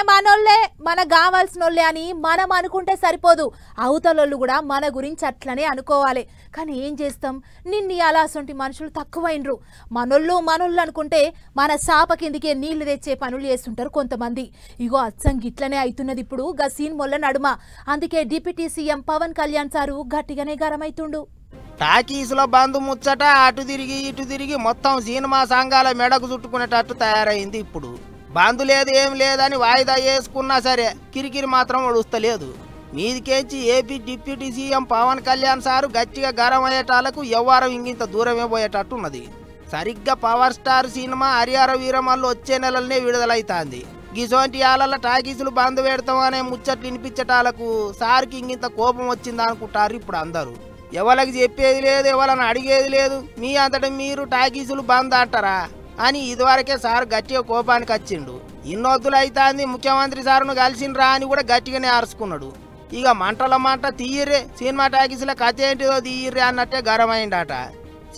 మనోళ్ళే మన కావాల్సినోళ్ళే అని మనం అనుకుంటే సరిపోదు. అవతలోళ్ళు కూడా మన గురించి అట్లనే అనుకోవాలి. కానీ ఏం చేస్తాం, నిన్ను అలాసంటి మనుషులు తక్కువైనరు. మనోళ్ళు అనుకుంటే మన సాప కిందికే నీళ్లు తెచ్చే పనులు చేస్తుంటారు కొంతమంది. ఇగో అచ్చం గిట్లనే అవుతున్నది ఇప్పుడు గా సీన్ మొల్ల నడుమ. అందుకే deputy CM Pawan Kalyan sir గట్టిగానే గరమైతుండు. టాకీసులో బంధు ముచ్చట అటు తిరిగి ఇటు తిరిగి మొత్తం సినిమా సంఘాల మెడకు చుట్టుకునేటట్టు తయారైంది. ఇప్పుడు బంధు లేదు ఏం లేదని వాయిదా వేసుకున్నా సరే కిరికిరి మాత్రం ఒడుస్తలేదు. మీదికేంచి AP deputy CM Pawan Kalyan sir గట్టిగా గరం అయ్యేటాలకు ఎవ్వరం ఇంకింత దూరమే పోయేటట్టున్నది. సరిగ్గా power star cinema Hari Hara Veera Mallu వచ్చే నెలలనే విడుదలైతాంది. గిసోంటి ఆలల టాకీసులు బంధు పెడతాం అనే ముచ్చట్లు వినిపించటాలకు సార్కి ఇంకింత కోపం వచ్చింది అనుకుంటారు ఇప్పుడు అందరూ. ఎవరికి చెప్పేది లేదు, ఎవరని అడిగేది లేదు, మీ అంతటా మీరు టాకీసులు బంద్ అంటారా అని ఇదివరకే సార్ గట్టిగా కోపానికి వచ్చిండు. ఇన్నొద్దులు అయితాంది ముఖ్యమంత్రి సార్ను కలిసిండ్రా అని కూడా గట్టిగానే అరుచుకున్నాడు. ఇక మంటల మంట తీయర్రే, సినిమా టాకీసుల కథ ఏంటిదో తీయర్రే అన్నట్టే గరమైందట.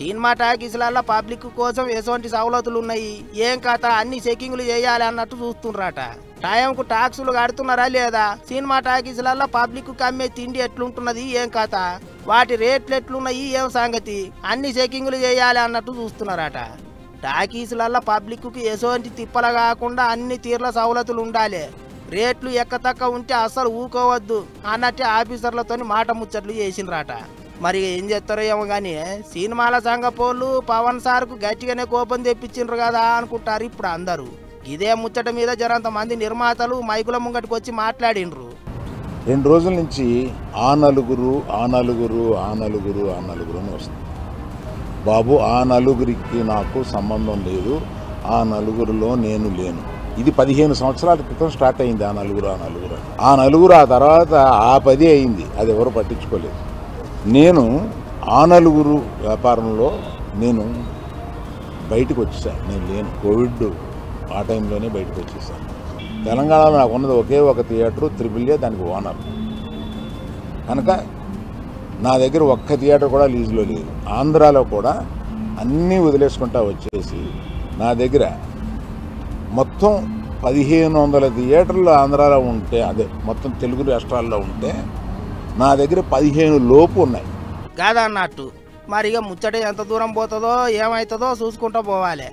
సినిమా టాకీసులలో పబ్లిక్ కోసం ఎటువంటి సవలతులు ఉన్నాయి, ఏం కథ, అన్ని చెకింగ్లు చేయాలి అన్నట్టు చూస్తుండ్రట. టైంకు టాక్సులు కడుతున్నారా లేదా, సినిమా టాకీసులలో పబ్లిక్ అమ్మే తిండి ఎట్లుంటున్నది, ఏం కథ, వాటి రేట్లు ఎట్లున్నాయి, ఏం సంగతి, అన్ని చెకింగ్లు చేయాలి అన్నట్టు చూస్తున్నారట. టాకీసులలో పబ్లిక్కి ఎటువంటి తిప్పల కాకుండా అన్ని తీర్ల సవలతులు ఉండాలి, రేట్లు ఎక్కతక్క ఉంటే అస్సలు ఊకోవద్దు అన్నట్టే ఆఫీసర్లతో మాట ముచ్చట్లు చేసిండ్రట. మరి ఏం చేస్తారో ఏమో కానీ సినిమాల సంఘ పోళ్ళు పవన్ సార్కు గట్టిగానే కోపం తెప్పించిండ్రు కదా అనుకుంటారు ఇప్పుడు అందరూ. ఇదే ముచ్చట మీద జరంత మంది నిర్మాతలు మైకుల ముంగటికి వచ్చి మాట్లాడిండ్రు. 2 రోజుల నుంచి ఆ నలుగురు అని వస్తుంది. బాబు, ఆ నలుగురికి నాకు సంబంధం లేదు, ఆ నలుగురిలో నేను లేను. ఇది 15 సంవత్సరాల క్రితం స్టార్ట్ అయింది. ఆ నలుగురు ఆ తర్వాత ఆ 10 అయింది. అది ఎవరు పట్టించుకోలేదు. నేను ఆ నలుగురు వ్యాపారంలో నేను బయటకు వచ్చేసాను. నేను లేను. కోవిడ్ ఆ టైంలోనే బయటకు వచ్చేసాను. తెలంగాణలో నాకు ఉన్నది ఒకే ఒక థియేటరు, త్రిబుల్ ఏ, దానికి ఓనర్. కనుక నా దగ్గర ఒక్క థియేటర్ కూడా లీజులో లేదు. ఆంధ్రాలో కూడా అన్నీ వదిలేసుకుంటా వచ్చేసి నా దగ్గర మొత్తం 1500 థియేటర్లు ఆంధ్రాలో ఉంటే, అదే మొత్తం తెలుగు రాష్ట్రాల్లో ఉంటే నా దగ్గర 15 లోపు ఉన్నాయి కాదన్నట్టు. మరి ఇక ముచ్చట ఎంత దూరం పోతుందో ఏమవుతుందో చూసుకుంటూ పోవాలి.